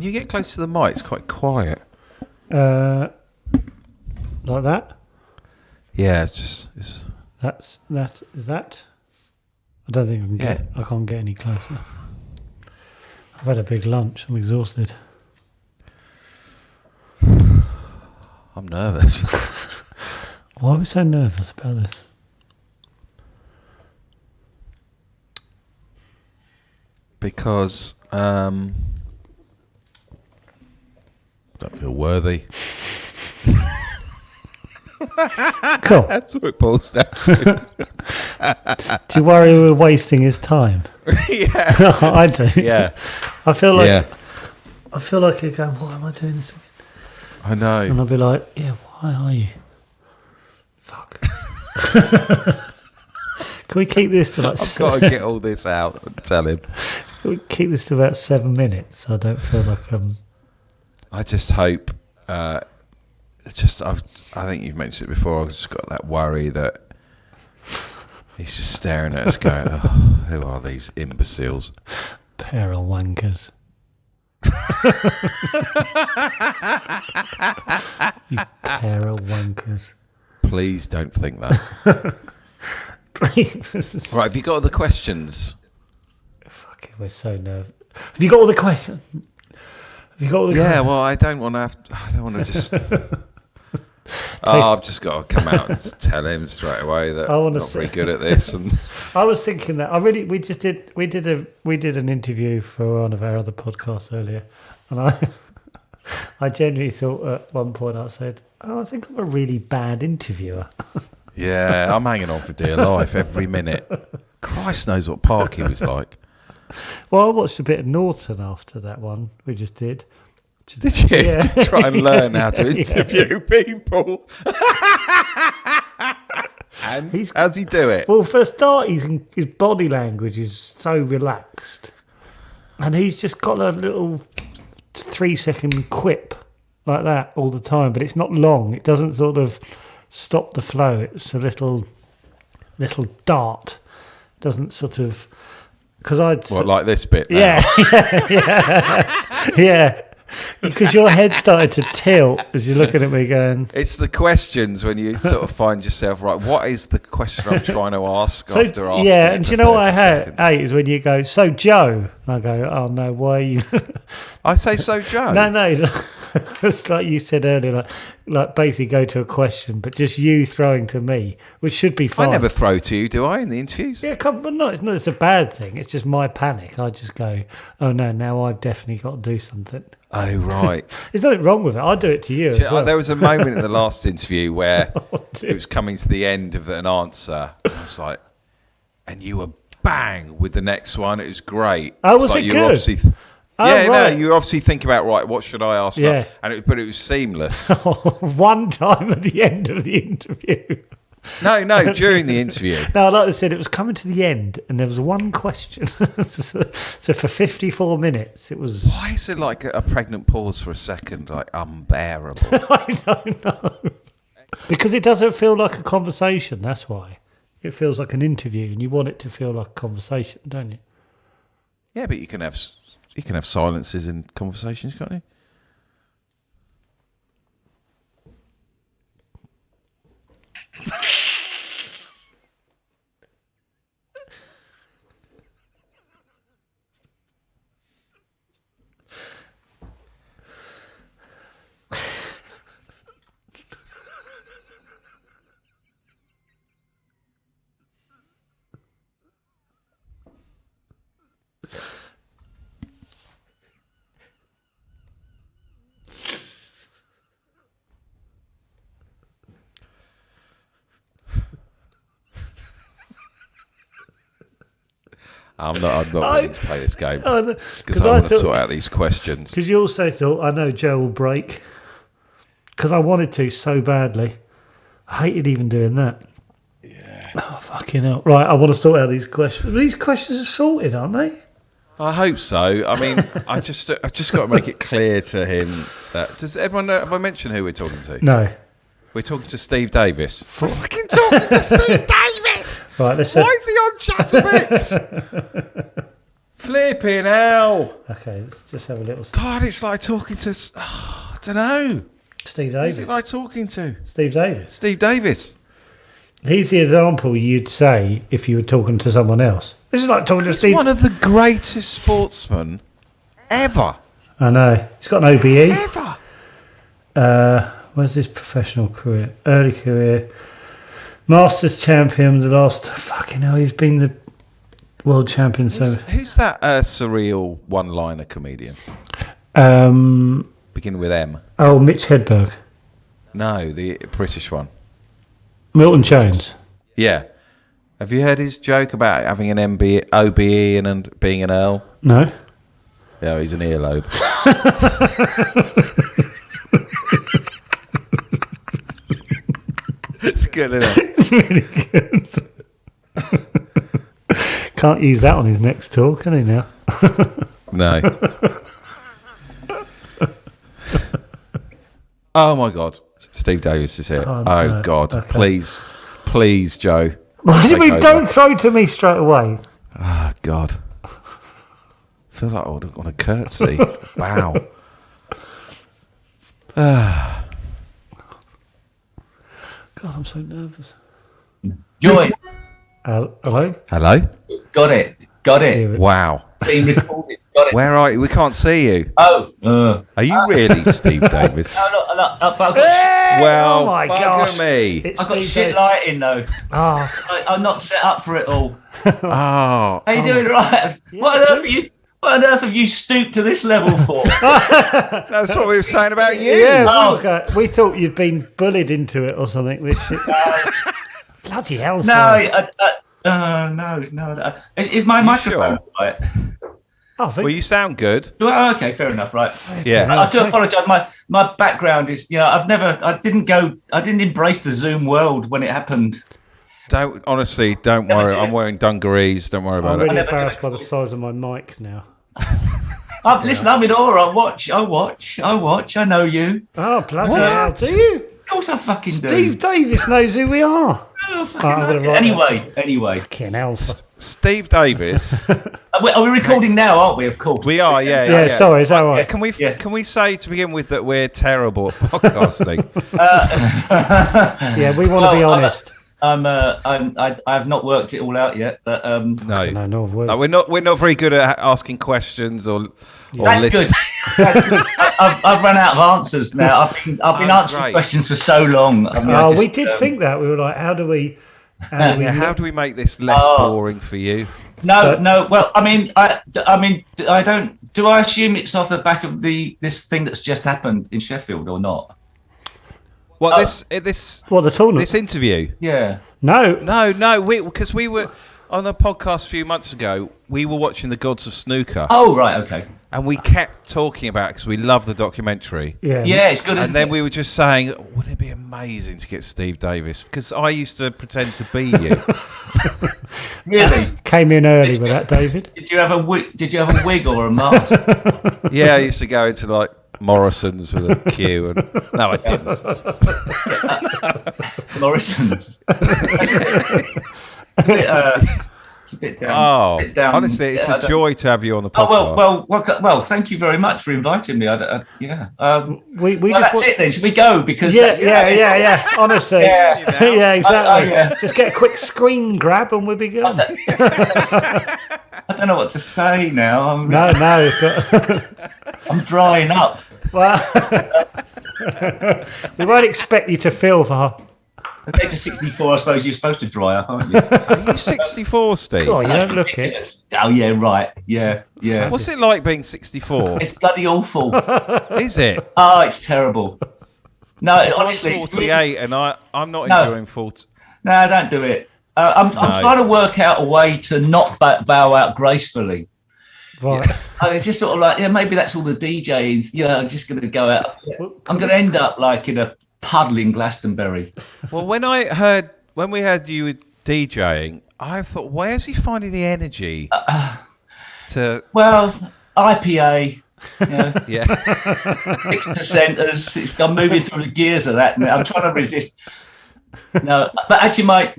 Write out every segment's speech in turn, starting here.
you get close to the mic, it's quite quiet. Like that? Yeah, it's just... Is that? I don't think I can't get any closer. I've had a big lunch. I'm exhausted. I'm nervous. Why are we so nervous about this? Because don't feel worthy. Cool. That's what it boils down to. Do you worry we're wasting his time? Yeah. I do. Yeah. I feel like you're going, why am I doing this again? I know. And I'll be like, yeah, why are you? Fuck. Can we keep this to like... I've got to get all this out and tell him. Can we keep this to about 7 minutes so I don't feel like I just hope... I think you've mentioned it before, I've just got that worry that he's just staring at us going, oh, who are these imbeciles? Pair of wankers. You pair of wankers. Please don't think that. Please. Right, have you got other questions? Fuck it, we're so nervous. Have you got all the questions? Yeah, well, I don't want to just... I've just got to come out and tell him straight away that I'm not very good at this. And I was thinking that we did an interview for one of our other podcasts earlier, and I genuinely thought at one point I said, I think I'm a really bad interviewer. Yeah, I'm hanging on for dear life every minute. Christ knows what Parky was like. Well, I watched a bit of Norton after that one we just did. Did you? Yeah. To try and learn how to interview people. And how's he do it? Well, for a start, his body language is so relaxed. And he's just got a little 3-second quip like that all the time. But it's not long. It doesn't sort of stop the flow. It's a little dart. It doesn't sort of... like this bit now? Yeah. Because your head started to tilt as you're looking at me going... It's the questions when you sort of find yourself, right, what is the question I'm trying to ask after asking? Yeah, and do you know what I hate is when you go, so Joe. And I go, oh no, why are you... I say, so Joe? No. It's like you said earlier, like basically go to a question, but just you throwing to me, which should be fine. I never throw to you, do I, in the interviews? Yeah, but no, it's a bad thing. It's just my panic. I just go, oh no, now I've definitely got to do something. Oh, right. There's nothing wrong with it. I do it to you as well. There was a moment in the last interview where it was coming to the end of an answer. I was like, and you were bang with the next one. It was great. Oh, was it good? Right. No, you obviously think about, right, what should I ask? Yeah. But it was seamless. One time at the end of the interview. No, during the interview. No, like I said, it was coming to the end and there was one question. So for 54 minutes, it was... Why is it like a pregnant pause for a second, like unbearable? I don't know. Because it doesn't feel like a conversation, that's why. It feels like an interview and you want it to feel like a conversation, don't you? Yeah, but you can have silences in conversations, can't you? I'm not willing to play this game because I want to sort out these questions. Because you also thought, I know Joe will break. Because I wanted to so badly. I hated even doing that. Yeah. Oh, fucking hell. Right, I want to sort out these questions. These questions are sorted, aren't they? I hope so. I mean, I've just got to make it clear to him that... Does everyone know... Have I mentioned who we're talking to? No. We're talking to Steve Davis. Fucking talking to Steve Davis! Right, Why is he on Chatterbits? Flipping hell. Okay, let's just have a little. God, it's like talking to... I don't know. Steve Who's Davis. it like talking to? Steve Davis. Steve Davis. He's the example you'd say if you were talking to someone else. This is like talking to He's Steve. one of the greatest sportsmen ever. I know. He's got an OBE. Ever. Where's his professional career? Early career. Masters champion, the last... Fucking hell, he's been the world champion. Who's that surreal one-liner comedian? Beginning with M. Oh, Mitch Hedberg. No, the British one. Milton Jones. Yeah. Have you heard his joke about having an OBE and being an Earl? No. Yeah, he's an earlobe. It's good, isn't it? It's really good. Can't use that on his next tour, can he now? No. Oh my God. Steve Davis is here. Oh no. God. Okay. Please, Joe. What do you Take mean? over. Don't throw to me straight away. Oh God. I feel like I would have gone a curtsy. Wow. God, I'm so nervous. Joy. Hello? Hello? Got it. Wow. Being recorded. Got it. Where are you? We can't see you. Oh. Are you really Steve Davis? No, but I've got, Well, oh my bugger gosh. me. It's I've got Steve shit Davis. lighting though. Oh, I'm not set up for it all. Oh. How you doing, right? What on earth have you stooped to this level for? That's what we were saying about you. yeah. Oh. We thought you'd been bullied into it or something. Which bloody hell. No, no. Is my microphone sure? right? I think Well, you sound good. Well, okay, fair enough, right. Yeah. I do apologise. My background is, I didn't embrace the Zoom world when it happened. Don't worry. I'm wearing dungarees. Don't worry I'm about really it. embarrassed by the size of my mic now. Listen, I'm in awe. I watch. I know you. Oh, bloody What? hell. Do you? Of course I fucking do. Steve Davis knows who we are. Oh, fucking I'm gonna know. write Anyway. Fucking hell. Steve Davis. Are we recording now, aren't we? Of course. We are, yeah. Yeah, sorry, is that all right? Can we say to begin with that we're terrible at podcasting? Yeah, we want to be honest. I've not worked it all out yet, but No, No, we're not very good at asking questions or that's listening. good. That's good. I've run out of answers now. I've been answering great. questions for so long. I mean, we did think that. We were like, how do we How do we make this less boring for you? No. Well, I mean, I don't. Do I assume it's off the back of this thing that's just happened in Sheffield or not? What the tournament? this interview? Yeah. No. Because we were on a podcast a few months ago. We were watching The Gods of Snooker, Oh, right. Okay. and we kept talking about it because we love the documentary. Yeah. Yeah, it's good. And then we were just saying, wouldn't it be amazing to get Steve Davis? Because I used to pretend to be you. Really? Came in early with that, David. Did you have a wig or a mask? Yeah, I used to go into like Morrison's with a queue, and no, I didn't. Morrison's. Honestly, it's a joy to have you on the podcast. Well. Thank you very much for inviting me. We That's it then. Should we go? Because yeah. Honestly, Yeah. exactly. Just get a quick screen grab and we'll be good. I don't know what to say now. No. I'm drying up. Well, we won't expect you to feel for. At the age of 64, I suppose you're supposed to dry up, aren't you? Are you 64, Steve? Oh, you don't look it. Oh yeah, right. Yeah. What's it like being 64? It's bloody awful. Is it? Oh, it's terrible. No, honestly, I'm 48, and I'm not No. enjoying 40. No, don't do it. I'm trying to work out a way to not bow out gracefully. Right. I mean, just sort of like, maybe that's all the DJing. I'm just going to go out. I'm going to end up like in a puddle in Glastonbury. Well, when we heard you were DJing, I thought, where's he finding the energy to? Well, IPA. Yeah. 6%ers. I'm moving through the gears of that now. I'm trying to resist. No, but actually, my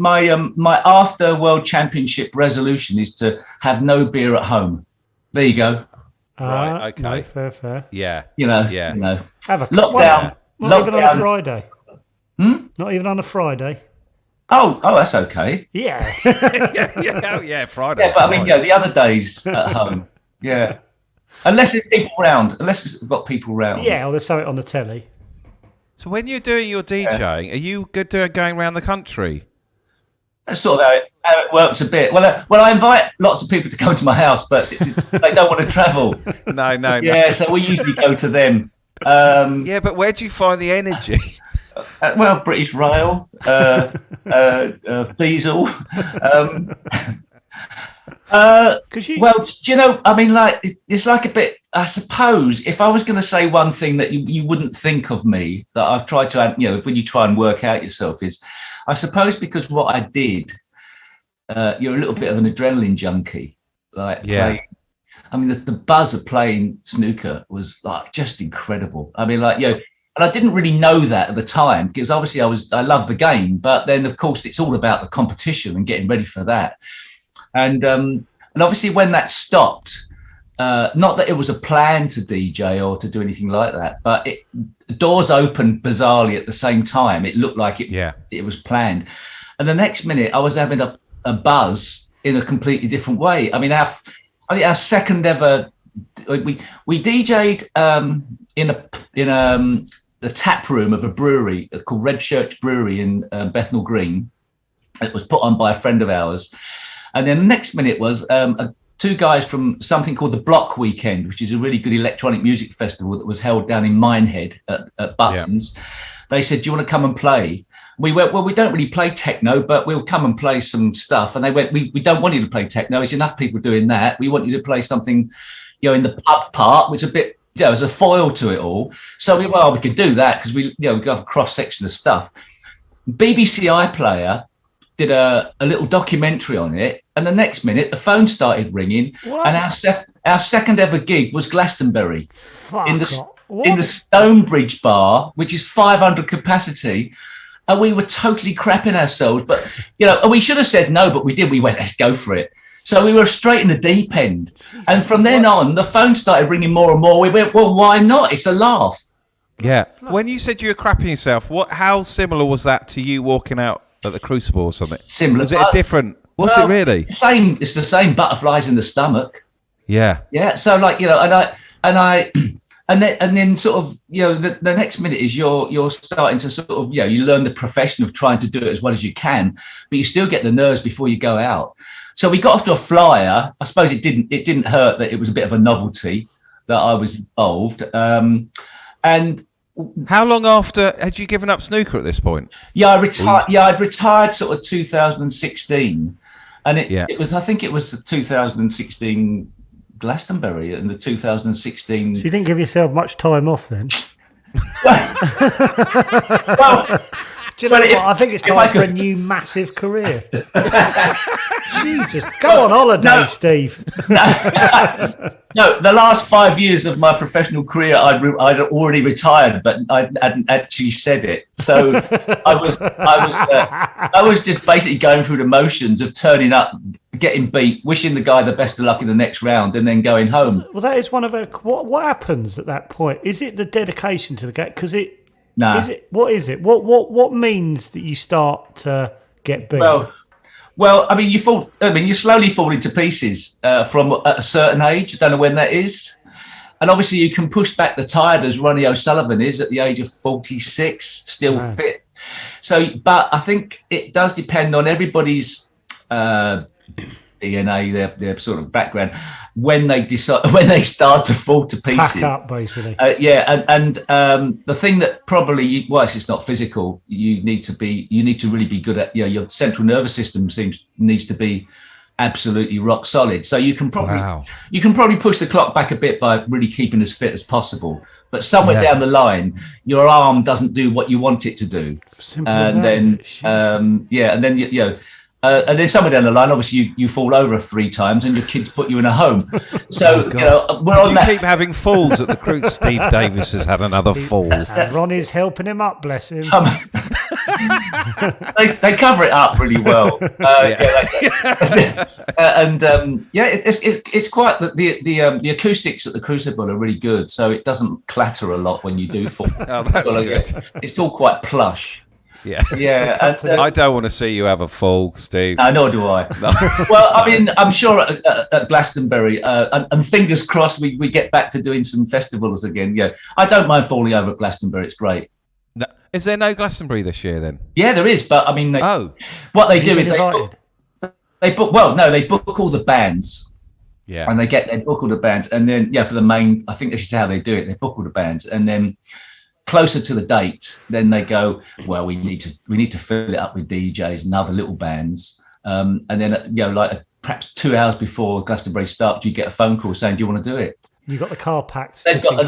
after World Championship resolution is to have no beer at home. There you go. Right, okay. No, fair. Yeah. Yeah. Have a Lockdown. Not even on a Lockdown. Friday. Not even on a Friday. Oh, that's okay. Yeah. yeah, Friday. Yeah, but I mean, the other days at home. Yeah. Unless there's people around. Unless we've got people around. Yeah, or there's something on the telly. So when you're doing your DJing, are you good doing going around the country? That's sort of how it works a bit. Well, I invite lots of people to come to my house, but they don't want to travel. No. Yeah, so we usually go to them. Yeah, but where do you find the energy? Well, British Rail, Diesel. Well, do you know, I mean, like, it's like a bit, I suppose, if I was going to say one thing that you wouldn't think of me, that I've tried to, when you try and work out yourself, is, I suppose because what I did, you're a little bit of an adrenaline junkie. Like, I mean, the buzz of playing snooker was like just incredible. I mean, like, and I didn't really know that at the time because obviously I love the game, but then of course it's all about the competition and getting ready for that. And obviously when that stopped, not that it was a plan to DJ or to do anything like that, but the doors opened bizarrely at the same time. It looked like it was planned. And the next minute I was having a buzz in a completely different way. I mean, our second ever, we DJ'd in the tap room of a brewery called Red Church Brewery in Bethnal Green. It was put on by a friend of ours. And then the next minute was two guys from something called the Block Weekend, which is a really good electronic music festival that was held down in Minehead at Buttons. Yeah. They said, do you want to come and play? We went, well, we don't really play techno, but we'll come and play some stuff. And they went, we don't want you to play techno. There's enough people doing that. We want you to play something, in the pub part, which is a bit, as a foil to it all. So we could do that because we have a cross section of stuff. BBC iPlayer did a little documentary on it. And the next minute, the phone started ringing. What? And our second ever gig was Glastonbury in the Stonebridge bar, which is 500 capacity. And we were totally crapping ourselves. But, and we should have said no, but we did. We went, let's go for it. So we were straight in the deep end. And from then on, the phone started ringing more and more. We went, well, why not? It's a laugh. Yeah. When you said you were crapping yourself, how similar was that to you walking out at the Crucible or something? Similar. Was it a different? Was it really? Same. It's the same butterflies in the stomach. Yeah. Yeah. So and then sort of, the next minute is you're starting to sort of, you learn the profession of trying to do it as well as you can, but you still get the nerves before you go out. So we got off to a flyer. I suppose it didn't hurt that it was a bit of a novelty that I was involved. And how long after had you given up snooker at this point? Yeah, I retired. Yeah, I'd retired sort of 2016, and it was, I think it was the 2016 Glastonbury and the 2016. So you didn't give yourself much time off then? Well, do you know what? I think it's time for a new massive career. Jesus, go on holiday, Steve. No, the last 5 years of my professional career, I'd already retired, but I hadn't actually said it. So I was just basically going through the motions of turning up, getting beat, wishing the guy the best of luck in the next round, and then going home. Well, that is one of our. What happens at that point? Is it the dedication to the game? Because Nah. What is it? What means that you start to get beat? Well, I mean, you slowly fall into pieces from at a certain age. I don't know when that is. And obviously you can push back the tide as Ronnie O'Sullivan is at the age of 46, still fit. So, but I think it does depend on everybody's DNA, their sort of background, when they start to fall to pieces. Pack up, basically. And the thing that probably, it's not physical. You need to really be good at. Your central nervous system needs to be absolutely rock solid. So you can probably push the clock back a bit by really keeping as fit as possible. But somewhere down the line, your arm doesn't do what you want it to do, and then and then somewhere down the line, obviously, you fall over 3 times and your kids put you in a home. So, we're on that. You keep having falls at the cruise. Steve Davis has had another fall. Ronnie's helping him up, bless him. they cover it up really well. It's quite the acoustics at the Crucible are really good, so it doesn't clatter a lot when you do fall. Oh, that's good. It's all quite plush. Yeah. I don't want to see you have a fall, Steve. Nor do I. No. Well, I mean, I'm sure at Glastonbury, and fingers crossed, we get back to doing some festivals again. Yeah, I don't mind falling over at Glastonbury. It's great. No, is there no Glastonbury this year then? Yeah, there is. But I mean, what they do is they book. Well, no, they book all the bands. Yeah, and they book all the bands, and then for the main. I think this is how they do it. They book all the bands, and then closer to the date, then they go, well, we need to fill it up with DJs and other little bands, and then perhaps 2 hours before Glastonbury starts, you get a phone call saying, do you want to do it? You got the car packed. They've got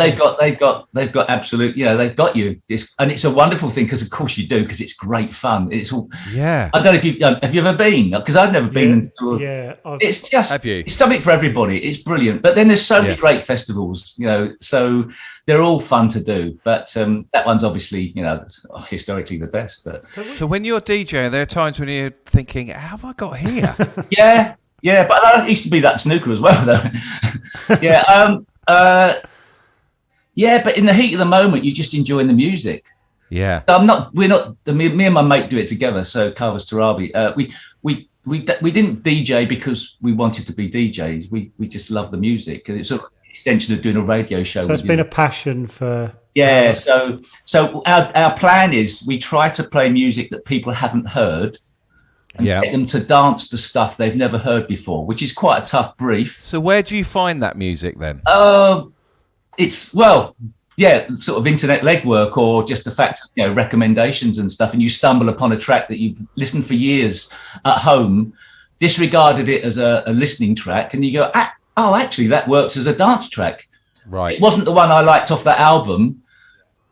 absolute, they've got you this, and it's a wonderful thing because of course you do, because it's great fun. It's all, I don't know if have you ever been, because I've never been. It's just, have you? It's something for everybody. It's brilliant. But then there's so many great festivals, so they're all fun to do. But that one's obviously, historically the best. But so when you're DJing, there are times when you're thinking, how have I got here? Yeah, but I used to be that snooker as well, though. But in the heat of the moment, you're just enjoying the music. Yeah. Me and my mate do it together. So Carver's Tarabi, we didn't DJ because we wanted to be DJs. We just love the music, and it's sort of an extension of doing a radio show. So it's been a passion for. Yeah. So our plan is we try to play music that people haven't heard. And get them to dance to stuff they've never heard before, which is quite a tough brief. So where do you find that music then? It's sort of internet legwork, or just the fact, recommendations and stuff, and you stumble upon a track that you've listened for years at home, disregarded it as a listening track, and you go, actually that works as a dance track. Right. It wasn't the one I liked off that album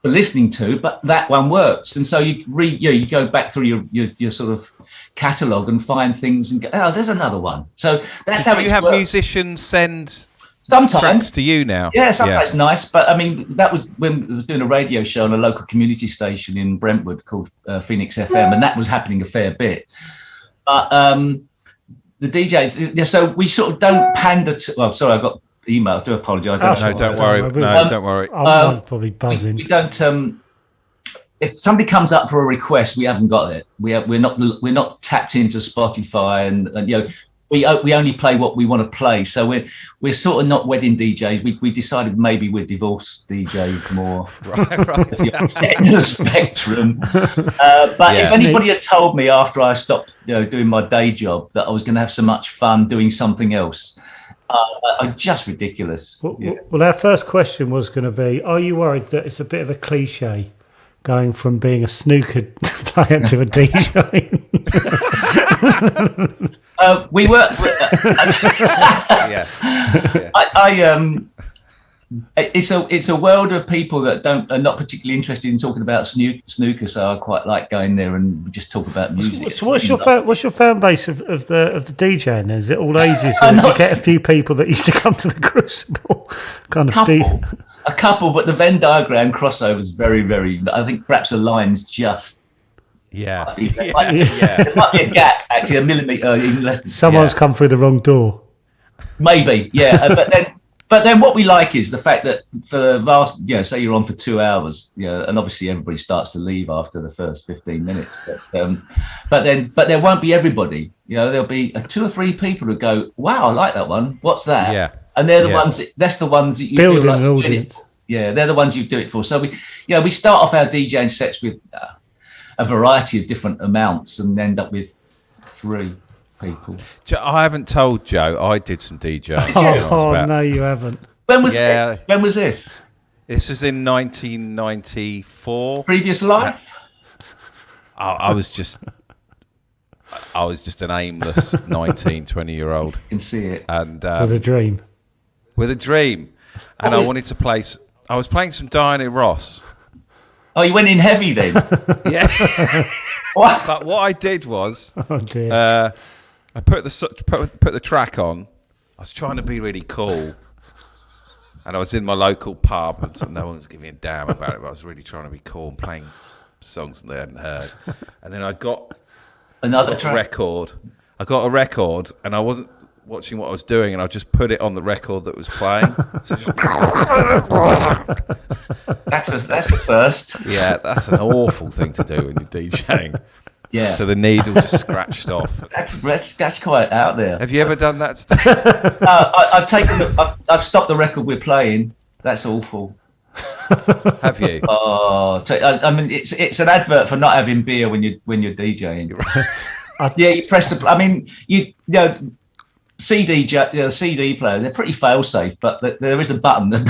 for listening to, but that one works. And so you go back through your sort of catalogue and find things and go, there's another one. So that's how you have musicians send sometimes tracks to you now. Yeah, sometimes nice. But I mean, that was when I was doing a radio show on a local community station in Brentwood called Phoenix FM, and that was happening a fair bit. But the DJs, so we sort of don't pander to. Well, sorry, I got the email. I do apologise. Don't worry. I'm probably buzzing. We don't. If somebody comes up for a request, we haven't got it. We're not tapped into Spotify, and we only play what we want to play. So we're sort of not wedding DJs. We decided maybe we're divorced DJs more. Right. End of the spectrum. But if anybody had told me after I stopped doing my day job that I was going to have so much fun doing something else, just ridiculous. Well, our first question was going to be, are you worried that it's a bit of a cliche going from being a snooker player to a DJ? We were. It's a world of people that are not particularly interested in talking about snooker. So I quite like going there and just talk about music. So what's your fan base of the DJing? Is it all ages? Or do you get a few people that used to come to the Crucible? A couple, but the Venn diagram crossover is very, very. I think perhaps the line's just. There might be a gap, actually, a millimetre, even less than. Someone's come through the wrong door. Maybe, but then what we like is the fact that for the vast, say you're on for 2 hours, and obviously everybody starts to leave after the first 15 minutes. But there won't be everybody. There'll be 2 or 3 people who go, "Wow, I like that one. What's that?" Yeah. And they're the ones. That's the ones that you building feel like an audience. Yeah, they're the ones you do it for. So we start off our DJing sets with a variety of different amounts and end up with 3 people. I haven't told Joe I did some DJing. No, you haven't. When was this? This was in 1994. Previous life? I was just an aimless 19, 20-year-old. You can see it. And with a dream. And I wanted to play. I was playing some Diana Ross. Oh, you went in heavy then? Yeah. But what I did was, I put the track on. I was trying to be really cool, and I was in my local pub, and so no one was giving a damn about it. But I was really trying to be cool and playing songs that they hadn't heard. And then I got Another a track. record. I got a record, and I wasn't watching what I was doing, and I just put it on the record that was playing. So That's the first. yeah, that's an awful thing to do when you're DJing. Yeah. So the needle just scratched off. That's quite out there. Have you ever done that stuff? I've stopped the record we're playing. That's awful. Have you? Oh, I mean, it's an advert for not having beer when you're DJing. Yeah, you press the. I mean, you know, CD players, they're pretty fail safe, but there is a button that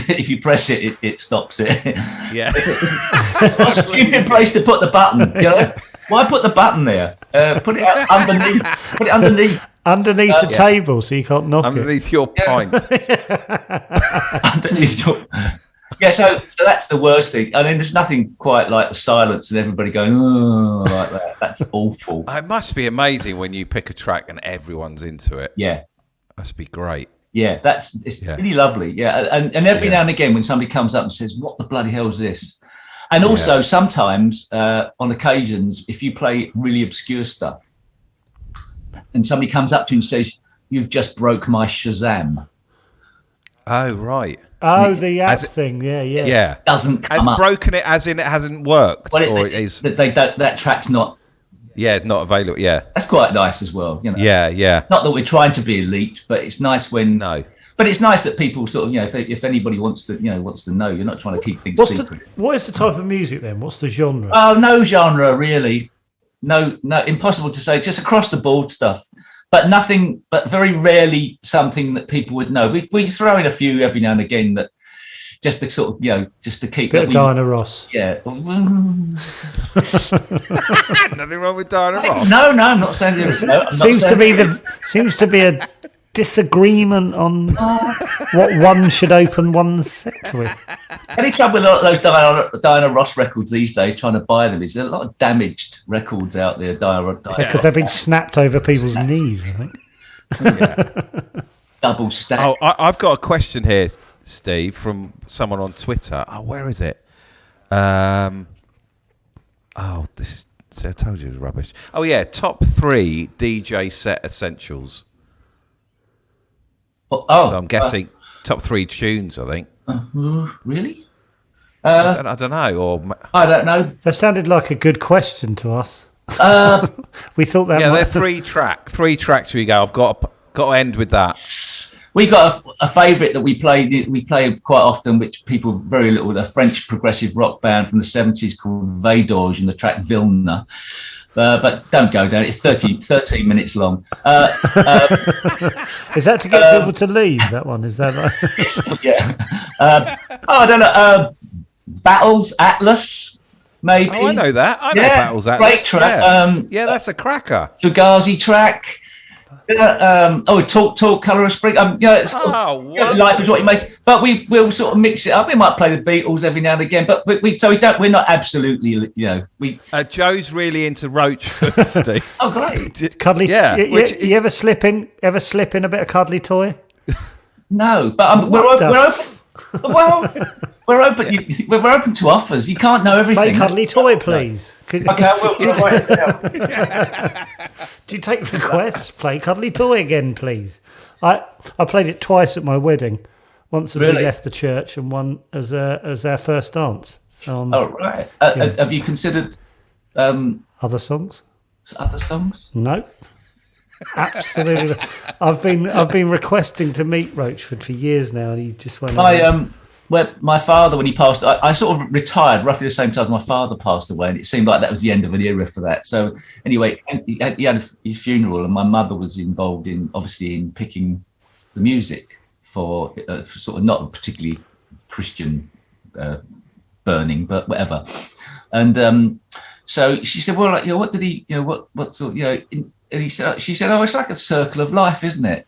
if you press it, it stops it. Yeah. What a stupid place to put the button. You know? Why put the button there? Put it underneath. Put it underneath. Underneath the table, so you can't knock Underneath your pint. Underneath your. Yeah, so that's the worst thing. I mean, there's nothing quite like the silence and everybody going, oh, like that. That's awful. It must be amazing when you pick a track and everyone's into it. Yeah. Must be great. Yeah, it's really lovely. Yeah, and every now and again when somebody comes up and says, what the bloody hell is this? And also sometimes on occasions, if you play really obscure stuff and somebody comes up to you and says, you've just broke my Shazam. Oh, right. Oh, the app thing. Yeah. Yeah. Doesn't come Has up. broken it as in it hasn't worked? Well, or it is... that track's not. Yeah, not available. Yeah. That's quite nice as well. You know. Yeah. Not that we're trying to be elite, but it's nice when. No. But it's nice that people sort of, you know, if anybody wants to know, you're not trying to keep things secret. What is the type of music then? What's the genre? Oh, no genre really. No, impossible to say. Just across the board stuff, but nothing. But very rarely something that people would know. We throw in a few every now and again that just to sort of, just to keep. Bit of Diana Ross. Yeah. Nothing wrong with Diana Ross. No, I'm not saying Seems to be a disagreement on what one should open one's set with. Any trouble with those Diana Ross records these days, trying to buy them, is there's a lot of damaged records out there. Because they've been snapped over people's knees, I think. Double stack. Oh, I've got a question here, Steve, from someone on Twitter. Oh, where is it? I told you it was rubbish. Oh, yeah, top 3 DJ set essentials. So I'm guessing top 3 tunes, I think. Really? I don't know. Or I don't know. That sounded like a good question to us. We thought that. Yeah, they're 3 tracks. We go. I've got to end with that. We got a favourite that we play quite often, which people very little. A French progressive rock band from the 70s called Vaidorge, and the track Vilna. But don't go down. It's 13 minutes long. Is that to get people to leave? That one is that? Like... Yeah. I don't know. Battles Atlas, maybe. Oh, I know that. I know Battles Atlas. Great track. Yeah, that's a cracker. Fugazi track. Talk Colour of Spring. Life is what you make. But we'll sort of mix it up. We might play the Beatles every now and again, but we're not absolutely, we. Joe's really into Roachford, Steve. Oh, great. Cuddly. Yeah. You ever slip in a bit of Cuddly Toy? No, but we're open. Well, we're open. We're open to offers. You can't know everything. Play Cuddly Toy, please. Okay, I will. Do you take requests? Play Cuddly Toy again, please. I played it twice at my wedding. Once as we left the church, and one as our first dance. So, right. Have you considered other songs? Other songs? No. Absolutely. I've been requesting to meet Roachford for years now, and he just went. My father, when he passed, I sort of retired roughly the same time my father passed away, and it seemed like that was the end of an era for that. So anyway, he had his funeral, and my mother was involved in picking the music for sort of not a particularly Christian burning, but whatever. And so she said, "Well, what did he? What sort? And she said, "Oh, it's like a circle of life, isn't it?"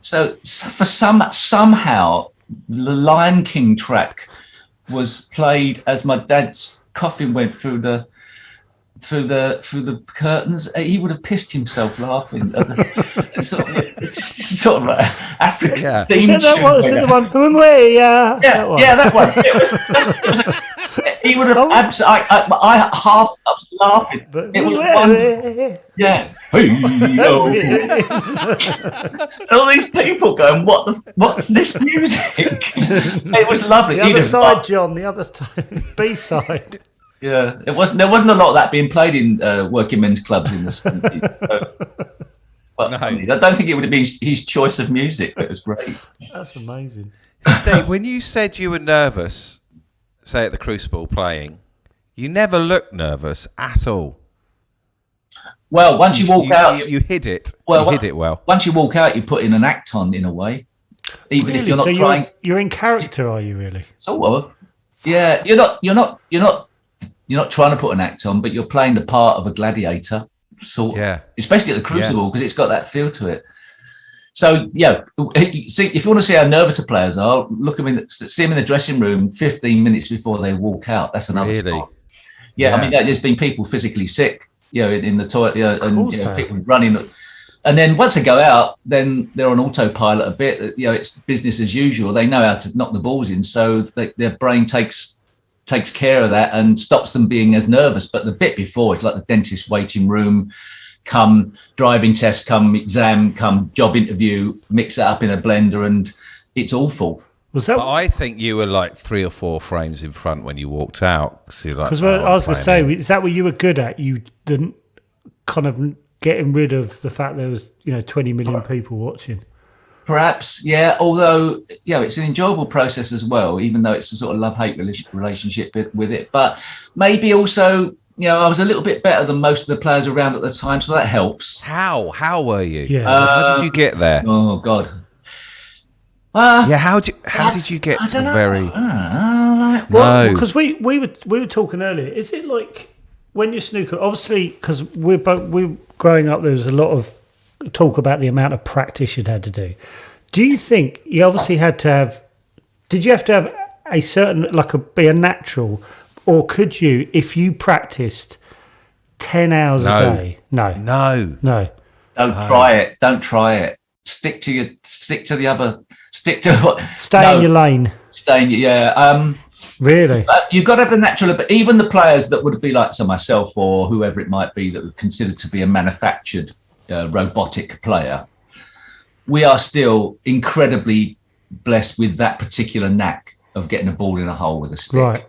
So for somehow. The Lion King track was played as my dad's coffin went through the curtains. He would have pissed himself laughing. It's sort of like African theme tune. Is that the one? Yeah, that one. He would have absolutely. I was laughing. But It was wonderful. Yeah. All these people going, what's this music? It was lovely. The other side, John. The other B side. Yeah, there wasn't a lot of that being played in working men's clubs in the 70s. So, well, no. I don't think it would have been his choice of music, but it was great. That's amazing. Steve, when you said you were nervous, say at the Crucible playing, you never looked nervous at all. Well, once you walk out... You hid it. Well, you hid it well. Once you walk out, you put in an act on, in a way. Even really? If you're not trying... You're in character, are you really? Sort of. Yeah, you're not trying to put an act on, but you're playing the part of a gladiator, sort of. Yeah. Especially at the Crucible, because it's got that feel to it. So, yeah, see, if you want to see how nervous the players are, see them in the dressing room 15 minutes before they walk out. That's another part. Yeah, I mean, there's been people physically sick, in the toilet, and people running. And then once they go out, then they're on autopilot a bit. It's business as usual. They know how to knock the balls in, so their brain takes care of that and stops them being as nervous. But the bit before, it's like the dentist waiting room, come driving test, come exam, come job interview, mix it up in a blender, and it's awful. Was that? I think you were like 3 or 4 frames in front when you walked out. Because I was going to say, is that what you were good at? You didn't kind of getting rid of the fact there was 20 million people watching. Perhaps, yeah. Although, it's an enjoyable process as well, even though it's a sort of love-hate relationship with it. But maybe also, I was a little bit better than most of the players around at the time, so that helps. How were you? Yeah. How did you get there? Oh God. How did you get to very? Well, because we were talking earlier. Is it like when you're snooker? Obviously, because we growing up, there was a lot of talk about the amount of practice you'd had to do. Do you think you obviously had to have? Did you have to have a certain be a natural, or could you, if you practiced 10 hours a day? No. Don't try it. Don't try it. Stick to the other. Stay in your lane. Really? You've got to have the natural, but even the players that would be like myself or whoever it might be that would consider to be a manufactured robotic player, we are still incredibly blessed with that particular knack of getting a ball in a hole with a stick. Right.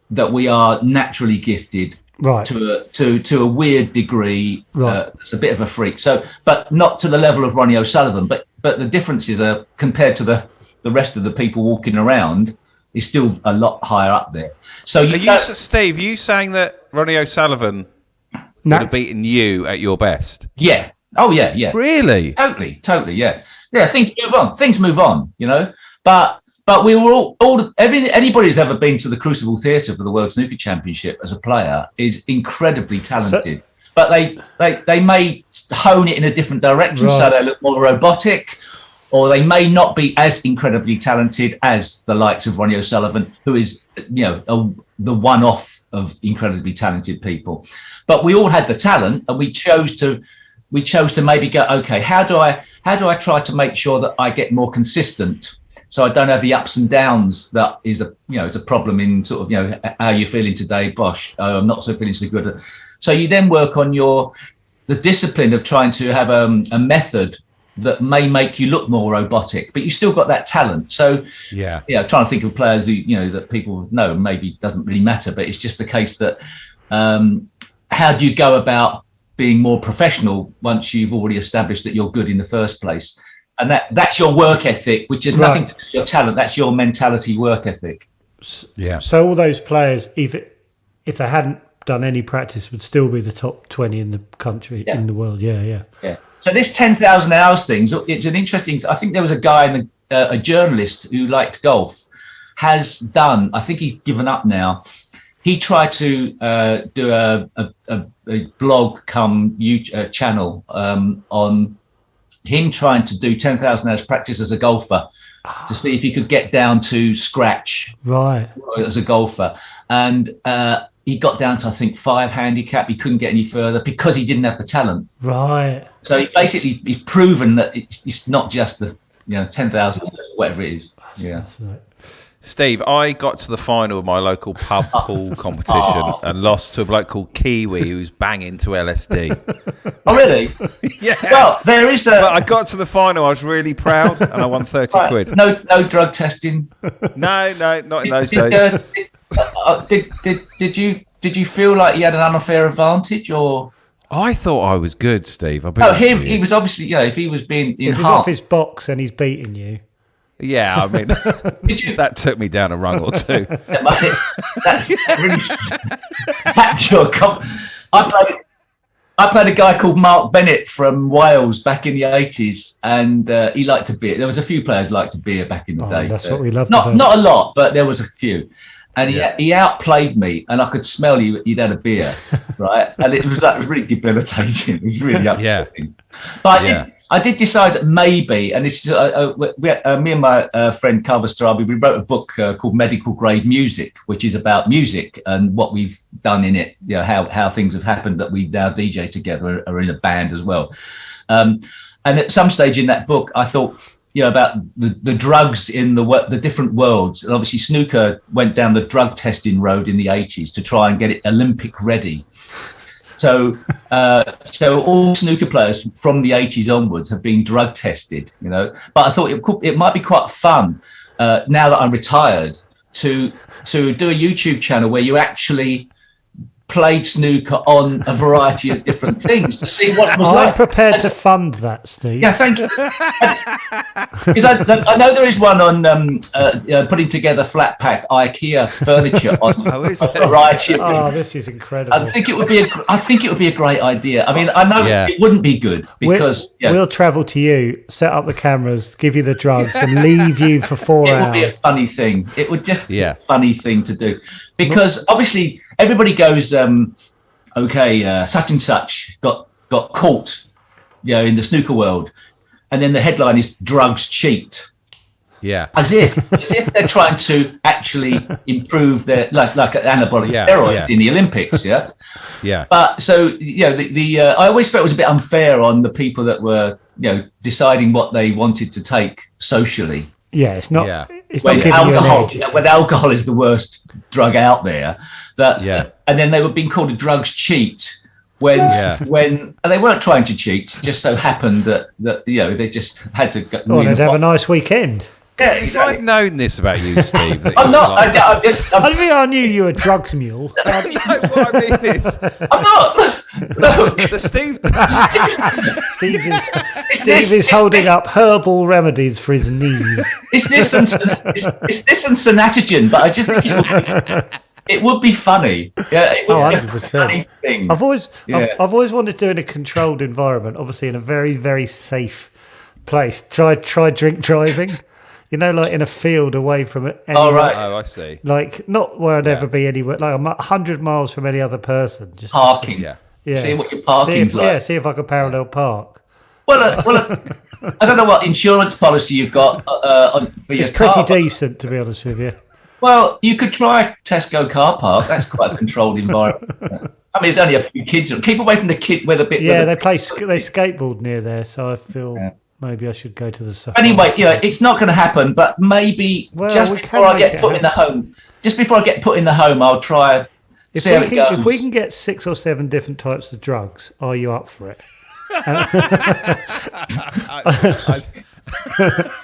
That we are naturally gifted. Right. To a weird degree. Right. It's a bit of a freak. So, but not to the level of Ronnie O'Sullivan. But the differences are compared to the rest of the people walking around is still a lot higher up there. So Steve, you saying that Ronnie O'Sullivan would have beaten you at your best? Yeah. Oh yeah. Really? Totally. Yeah. Things move on. But we were anybody who's ever been to the Crucible Theatre for the World Snooker Championship as a player is incredibly talented. But they may hone it in a different direction, so they look more robotic, or they may not be as incredibly talented as the likes of Ronnie O'Sullivan, who is the one-off of incredibly talented people. But we all had the talent, and we chose to maybe go, okay, how do I try to make sure that I get more consistent? So I don't have the ups and downs that is it's a problem in sort of, how are you feeling today? Bosh, I'm not so feeling so good. So you then work on the discipline of trying to have a method that may make you look more robotic, but you still got that talent. So trying to think of players who, that people know maybe doesn't really matter, but it's just the case that how do you go about being more professional once you've already established that you're good in the first place? And that's your work ethic, which is nothing to do with your talent. That's your mentality work ethic. Yeah. So all those players, if they hadn't done any practice, would still be the top 20 in the country, in the world. Yeah. So this 10,000 hours thing, it's an interesting... I think there was a guy, a journalist who liked golf, has done... I think he's given up now. He tried to do a blog come YouTube channel on... him trying to do 10,000 hours practice as a golfer to see if he could get down to scratch as a golfer. And he got down to, I think, 5 handicap. He couldn't get any further because he didn't have the talent. Right. So he's proven that it's not just the 10,000, whatever it is. Yeah. Steve, I got to the final of my local pub pool competition and lost to a bloke called Kiwi who's banging to LSD. Oh, really? Yeah. Well, there is a. But I got to the final. I was really proud, and I won 30 quid. No drug testing. No, not in those days. Did you feel like you had an unfair advantage, or? I thought I was good, Steve. He was obviously, if he was being in If he's off his box and he's beating you. Yeah, I mean, that took me down a rung or two. I played a guy called Mark Bennett from Wales back in the 80s, and he liked a beer. There was a few players liked a beer back in the day. That's what we loved. Not a lot, but there was a few. And he outplayed me, and I could smell he'd had a beer, right? And it was really debilitating. It was really upsetting. But I did decide that maybe, and this is me and my friend Carver Starabi, we wrote a book called Medical Grade Music, which is about music and what we've done in it, how things have happened that we now DJ together, are in a band as well. And at some stage in that book, I thought, about the drugs in the different worlds. And obviously snooker went down the drug testing road in the 80s to try and get it Olympic ready. So all snooker players from the 80s onwards have been drug tested, But I thought it might be quite fun now that I'm retired to do a YouTube channel where you actually played snooker on a variety of different things to see what it was like. I'm prepared to fund that, Steve. Yeah, thank you. Because I know there is one on putting together flat pack IKEA furniture on a variety of. Oh, this is incredible. I think it would be a great idea. I mean, I know it wouldn't be good because we'll travel to you, set up the cameras, give you the drugs, and leave you for 4 hours. It would be a funny thing. It would just be a funny thing to do because obviously everybody goes, such and such got caught, in the snooker world, and then the headline is drugs cheat. Yeah, as if they're trying to actually improve their like anabolic steroids in the Olympics. Yeah. But so I always felt it was a bit unfair on the people that were deciding what they wanted to take socially. Yeah, it's not. Yeah. It's when not giving alcohol, you an edge. When alcohol is the worst drug out there, and then they were being called a drugs cheat when and they weren't trying to cheat. It just so happened that they just had to go. Oh, they'd have a nice weekend. Yeah, if I'd known this about you, Steve, I'm not. Like, I think I knew you were a drugs mule. No, what I mean is, I'm not. The Steve is holding up herbal remedies for his knees. It's this and Sanatogen, but I just think it would be funny. Yeah, it would be 100%. A funny thing. I've always wanted to do it in a controlled environment, obviously in a very, very safe place. Try drink driving. Like in a field away from it. Oh, right. Oh, I see. Like, not where I'd ever be anywhere. Like, I'm 100 miles from any other person. Just parking. See what your parking's like. Yeah, see if I could parallel park. Well, I don't know what insurance policy you've got for your car. It's pretty decent, to be honest with you. Well, you could try Tesco car park. That's quite a controlled environment. I mean, there's only a few kids. Keep away from the kid where the bit. Yeah, they skateboard near there, so I feel... Yeah. Maybe I should go to the safari. Anyway, it's not going to happen. But maybe just before I get put in the home, I'll try. If we can get 6 or 7 different types of drugs, are you up for it?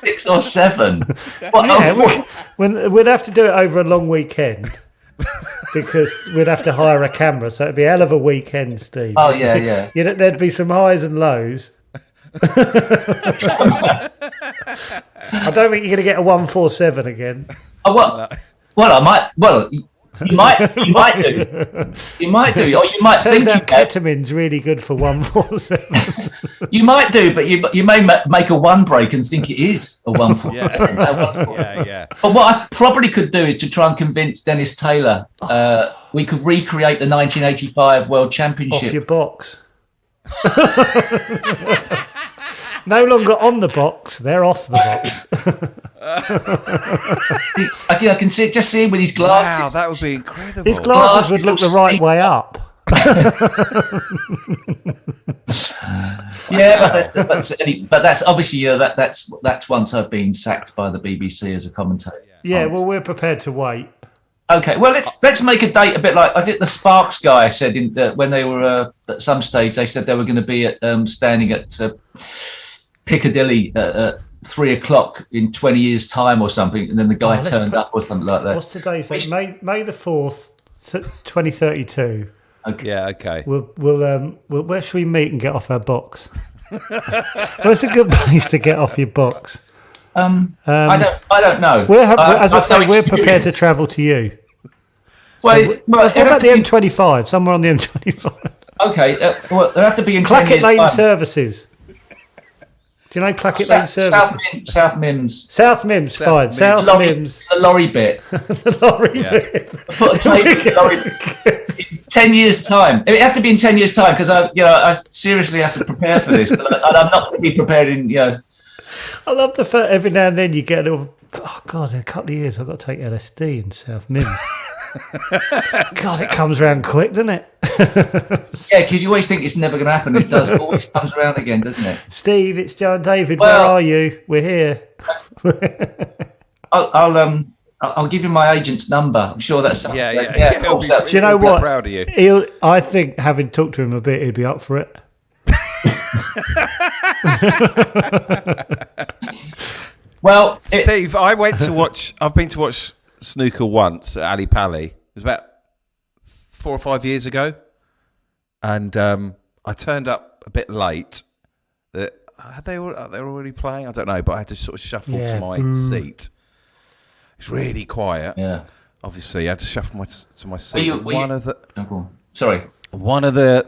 6 or 7. We'd have to do it over a long weekend because we'd have to hire a camera. So it'd be a hell of a weekend, Steve. Oh yeah. There'd be some highs and lows. I don't think you're going to get a 147 again. Oh, well, I might. Well, you might do. You might do, or you might think ketamine's really good for 147. You might do, but you may make a one break and think it is a 147. Yeah. But what I probably could do is to try and convince Dennis Taylor we could recreate the 1985 World Championship off your box. No longer on the box, they're off the box. I can see him with his glasses. Wow, that would be incredible. His glasses would look the right way up. Yeah, but that's obviously that's once I've been sacked by the BBC as a commentator. Yeah, well, we're prepared to wait. Okay, well let's make a date a bit like I think the Sparks guy said when they were at some stage they said they were going to be at standing at Piccadilly at 3 o'clock in 20 years' time or something, and then the guy turned up or something like that. What's today's date? May the 4th, 2032. Okay. Yeah, okay. We'll where should we meet and get off our box? Where's a good place to get off your box? I don't know. As I say, we're prepared to travel to you. What about the M25? Somewhere on the M25. Okay, well, there have to be in Clackett Lane Services. Do you know Clackett Lane Services? South Mims. South Mims, fine. South Mims. The lorry bit. The lorry bit. Put a tape in the lorry bit. 10 years' time. It would have to be in 10 years' time because I seriously have to prepare for this. And I'm not going to be prepared in, I love the fact every now and then you get a little, oh God, in a couple of years I've got to take LSD in South Mims. God, it comes around quick, doesn't it? Yeah, because you always think it's never going to happen. It does. It always comes around again, doesn't it? Steve, it's Joe and David. Where are you? We're here. I'll give you my agent's number. I'm sure that's something. Yeah. Do you know what? Proud of you. I think having talked to him a bit, he'd be up for it. Well, Steve, I've been to watch snooker once at Ali Pali. It was about 4 or 5 years ago, and I turned up a bit late. They were already playing? I don't know, but I had to sort of shuffle to my seat. It's really quiet. Yeah, obviously, I had to shuffle to my seat. One of the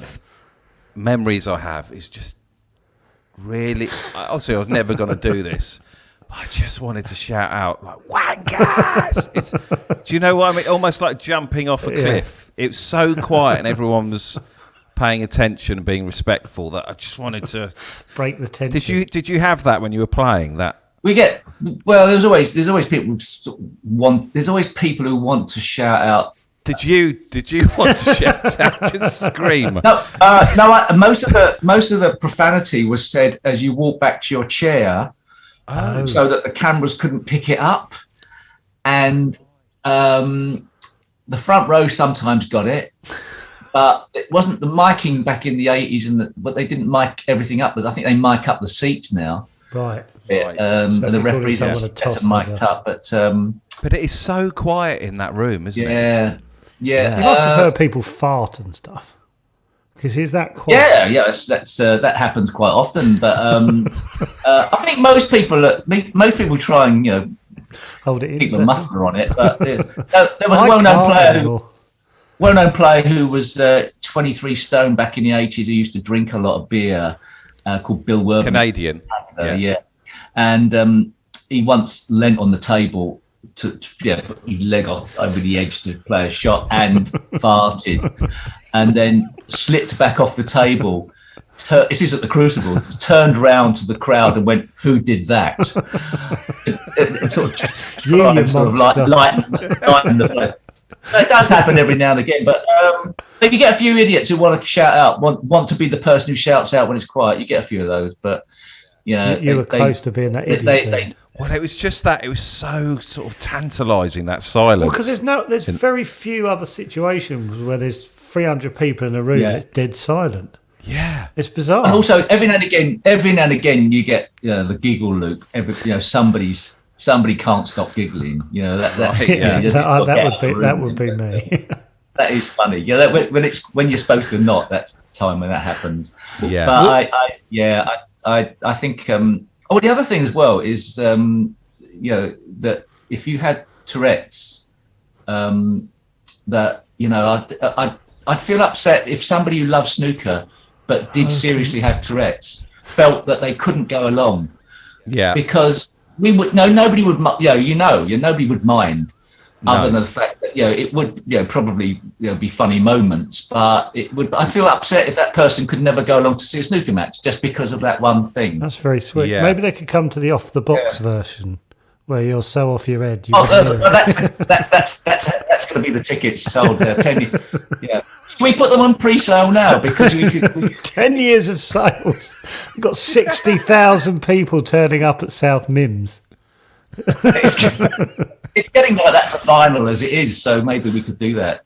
memories I have is just really. Obviously, I was never going to do this. I just wanted to shout out like "wankers!" Do you know what I mean? Almost like jumping off a cliff. It was so quiet, and everyone was paying attention and being respectful that I just wanted to break the tension. Did you have that when you were playing that? We get there's always people there's always people who want to shout out. Did you want to shout out, just scream? No. Most of the profanity was said as you walk back to your chair. So that the cameras couldn't pick it up, and the front row sometimes got it, but it wasn't the miking back in the 80s, but they didn't mic everything up. But I think they mic up the seats now, right? And the referees actually get it mic'd up, but it is so quiet in that room, isn't it? Yeah. You must have heard people fart and stuff. Because is that quiet? Yeah, that happens quite often. But I think most people try and hold it in, keep a muffler on it. But there was a well-known player who was 23 stone back in the 80s who used to drink a lot of beer, called Bill Worthing. Canadian. Yeah. And he once leant on the table to put his leg off over the edge to play a shot and farted, and then slipped back off the table. This is at the Crucible. Turned round to the crowd and went, "Who did that?" It sort of lighten the play. It does happen every now and again, but you get a few idiots who want to shout out, want to be the person who shouts out when it's quiet. You get a few of those, but you were close to being that idiot. Well, it was just that it was so sort of tantalising, that silence. Well, because there's very few other situations where there's 300 people in a room and it's dead silent. Yeah, it's bizarre. And also, every now and again, you get the giggle loop. Somebody can't stop giggling. That would be me. That is funny. Yeah, when you're supposed to not, that's the time when that happens. Yeah, but I think. The other thing as well is that if you had Tourette's, I'd feel upset if somebody who loves snooker but did seriously have Tourette's felt that they couldn't go along. Yeah, because nobody would mind, other than the fact that it would probably be funny moments, but I'd feel upset if that person could never go along to see a snooker match just because of that one thing. That's very sweet. Yeah. Maybe they could come to the off the box version where you're so off your head. You that's going to be the tickets sold 10 years. Yeah. Can we put them on pre-sale now? Because we 10 years of sales. We've got 60,000 people turning up at South Mims. it's getting like that for vinyl as it is, so maybe we could do that.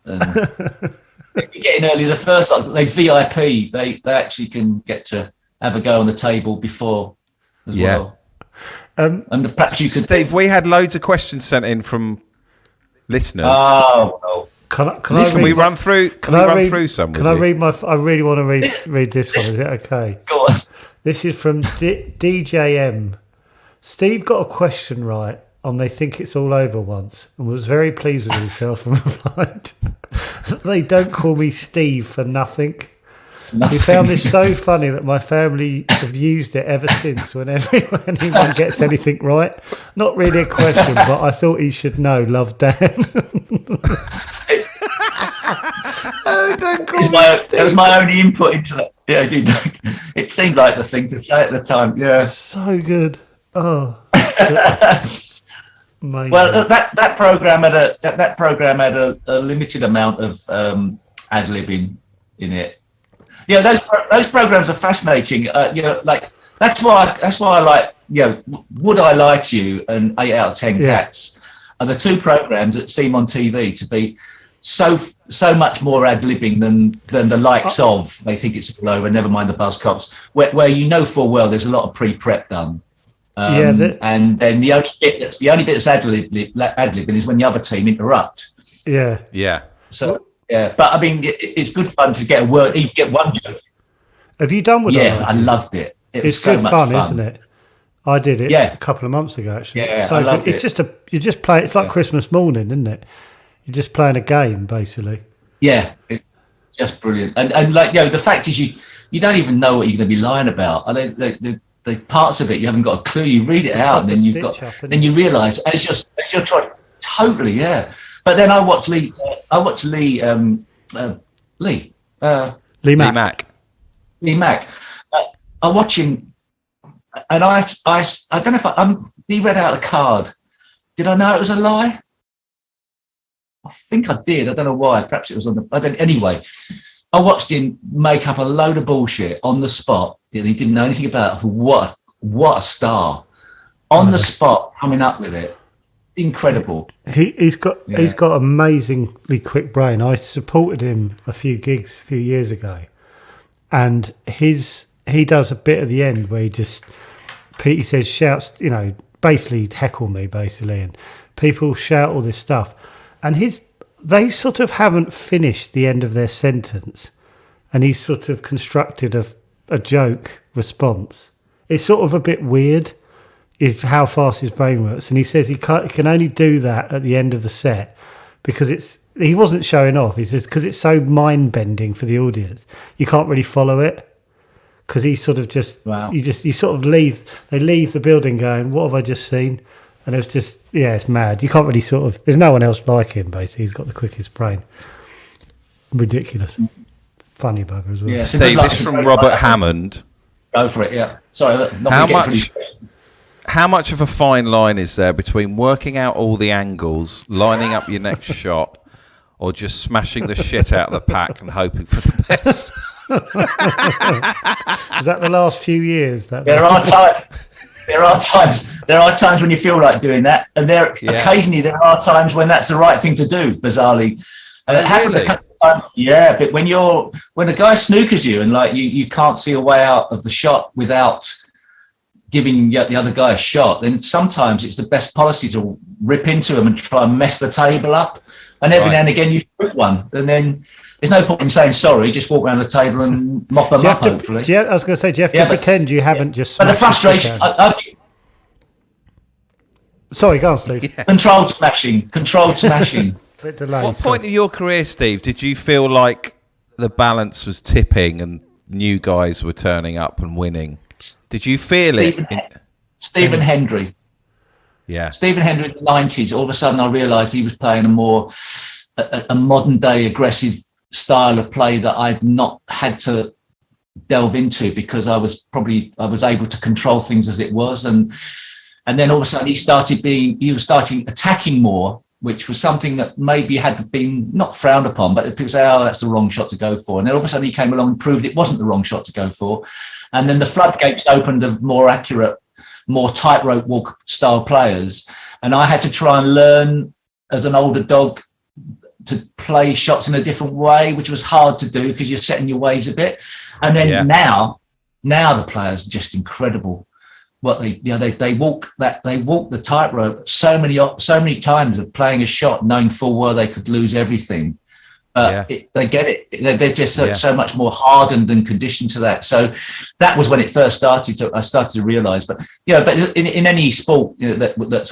Getting early, the first they VIP, they actually can get to have a go on the table before as well. And perhaps you could, Steve. We had loads of questions sent in from listeners. Oh, well. Can we run through? Can we run through some? Can I read my? I really want to read this one. Is it okay? Go on. This is from DJM. Steve got a question right on They Think It's All Over once and was very pleased with himself and replied, "They don't call me Steve for nothing." He found this so funny that my family have used it ever since whenever anyone gets anything right. Not really a question, but I thought he should know. Love, Dan. That was my only input into that. Yeah, it seemed like the thing to say at the time. Yeah, so good. Oh, well, that program had a limited amount of ad-libbing in it. Yeah, those programs are fascinating. Like that's why I like. Would I Lie to You and 8 out of 10 Cats are the two programs that seem on TV to be so much more ad-libbing than the likes of They Think It's All Over, never mind the Buzzcocks, where full well there's a lot of pre-prep done. And then the only bit that's ad-libbing is when the other team interrupt. Yeah. So. Yeah, but I mean, it's good fun to get a word, even get one joke. Have you done with it? Yeah, I loved it. It's so good much fun, isn't it? I did it a couple of months ago, actually. Yeah, so I loved it's it. You just play. It's like Christmas morning, isn't it? You're just playing a game, basically. Yeah, it's just brilliant. And like the fact is, you don't even know what you're going to be lying about. I mean, the parts of it you haven't got a clue. You read it out, and then you realise as you're trying. Totally, yeah. But then I watched Lee Mack. I watch him, and I don't know if he read out a card. Did I know it was a lie? I think I did. I don't know why. Perhaps it was on the. Anyway, I watched him make up a load of bullshit on the spot that he didn't know anything about. What a star on the spot coming up with it. Incredible. He's got amazingly quick brain. I supported him a few gigs a few years ago, and he does a bit at the end where he says shouts, basically heckle me basically, and people shout all this stuff, and they sort of haven't finished the end of their sentence, and he's sort of constructed a joke response. It's sort of a bit weird. Is how fast his brain works, and he says he can only do that at the end of the set because he wasn't showing off. He says because it's so mind bending for the audience, you can't really follow it because he sort of just you sort of leave the building going, what have I just seen? And it's just it's mad. You can't really there's no one else like him basically. He's got the quickest brain. Ridiculous, funny bugger as well. Yeah. Steve, this is from Robert Hammond. Go for it. Yeah. Sorry. How much of a fine line is there between working out all the angles, lining up your next shot, or just smashing the shit out of the pack and hoping for the best? Is that the last few years? There are times when you feel like doing that, and occasionally there are times when that's the right thing to do. Bizarrely, and it happened a couple of times. Yeah, but when a guy snookers you and like you can't see a way out of the shot without giving the other guy a shot, then sometimes it's the best policy to rip into him and try and mess the table up. And every now and again you shoot one, and then there's no point in saying sorry. Just walk around the table and mop them up. Hopefully, I was going to say, do you have to pretend you haven't just? But the frustration. Sorry, go on, Steve. Yeah. Controlled smashing. What point of your career, Steve, did you feel like the balance was tipping and new guys were turning up and winning? Did you feel Stephen Hendry. Yeah. Stephen Hendry in the 90s, all of a sudden I realised he was playing a modern day aggressive style of play that I'd not had to delve into because I was able to control things as it was. And And then all of a sudden he was starting attacking more, which was something that maybe had been not frowned upon, but people say, oh, that's the wrong shot to go for. And then all of a sudden he came along and proved it wasn't the wrong shot to go for. And then the floodgates opened of more accurate, more tightrope walk style players. And I had to try and learn as an older dog to play shots in a different way, which was hard to do because you're setting your ways a bit. And then now the players are just incredible. What they walk the tightrope so many times of playing a shot, knowing full well they could lose everything. They get it. They're just so much more hardened and conditioned to that. So that was when it first started. I started to realise. But in any sport that's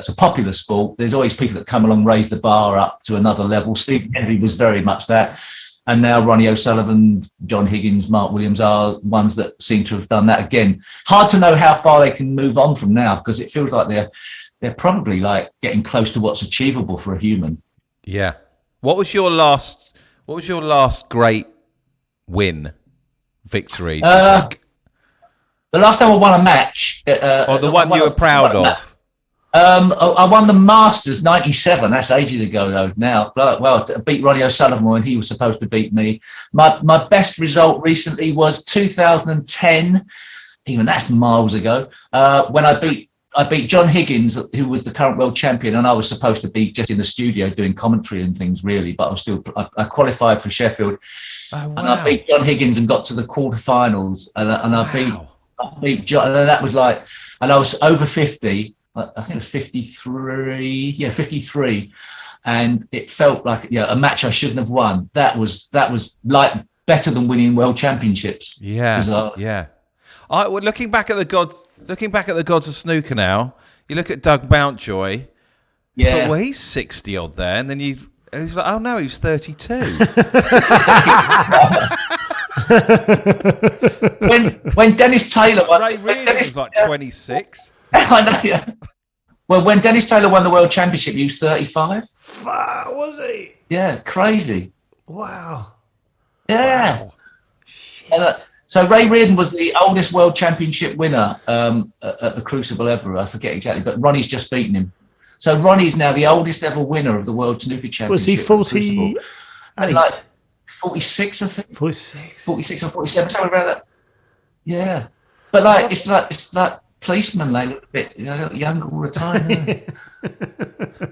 a popular sport, there's always people that come along, raise the bar up to another level. Steve Kennedy was very much that, and now Ronnie O'Sullivan, John Higgins, Mark Williams are ones that seem to have done that again. Hard to know how far they can move on from now, because it feels like they're probably like getting close to what's achievable for a human. Yeah. What was your last great victory? The last time I won a match, or the one you were proud of? I won the Masters '97. That's ages ago though. Now, well, I beat Ronnie O'Sullivan when he was supposed to beat me. My best result recently was 2010. Even that's miles ago. When I beat John Higgins, who was the current world champion, and I was supposed to be just in the studio doing commentary and things, really. But I qualified for Sheffield, and I beat John Higgins and got to the quarterfinals. And I beat John, and that was like, and I was over 50. I think it was 53. Yeah, 53, and it felt like a match I shouldn't have won. That was like better than winning world championships. Yeah. Looking back at the gods of snooker now, you look at Doug Mountjoy. Yeah. Thought, well, he's 60 odd there, and then he's like, oh no, he's 32. when Dennis Taylor won, Ray Reardon was like 26. I know. Yeah. Well, when Dennis Taylor won the world championship, he was 35. Was he? Yeah, crazy. Wow. Yeah. Wow. So Ray Reardon was the oldest world championship winner at the Crucible ever. I forget exactly, but Ronnie's just beaten him. So Ronnie's now the oldest ever winner of the World Snooker Championship. Was he 48? Like 46, I think. 46. 46 or 47, somewhere around that. Yeah. But like it's like policemen, they look a bit young all the time.